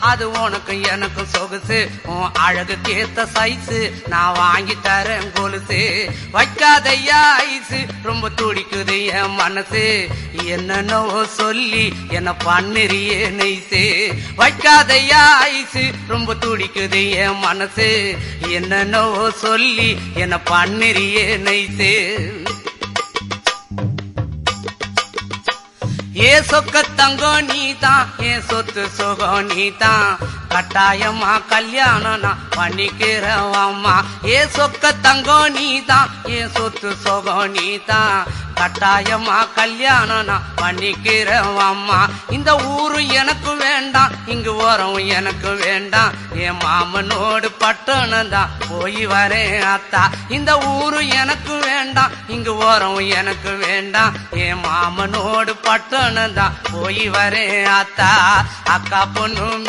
அது உனக்கு எனக்கு சொகுசு உன் அழகு கேத்த சைஸு நான் வாங்கி தரேன் கொலுசு வைக்காதையா ஐசு ரொம்ப துடிக்குது என் மனசு என்னன்னோ சொல்லி என்ன பண்ணுறியே நெய்சு வைக்காதையா ஐசு ரொம்ப துடிக்குது என் மனசு என்னன்னோ சொல்லி என்ன பண்ணுறியே நெய்சு ஏ சொக்க தங்கம் நீதான் ஏன் சொத்து சுகம் நீதான் கட்டாயமா கல்யாணம் நான் பண்ணிக்கிறவம்மா ஏ சொக்க தங்கம் நீதான் ஏன் சொத்து சுகம் நீதான் கட்டாயமா கல்யாணம் நான் பண்ணிக்கிறவம்மா இந்த ஊரு எனக்கு வேண்டாம் இங்கு ஓரம் எனக்கு வேண்டாம் என் மாமனோடு பட்டணம் தான் போய் வரேன் அத்தா இந்த ஊரு எனக்கு வேண்டாம் இங்கு ஓரம் எனக்கு வேண்டாம் என் மாமனோடு பட்டணம் தான் போய் வரேன் அத்தா அக்கா பொண்ணு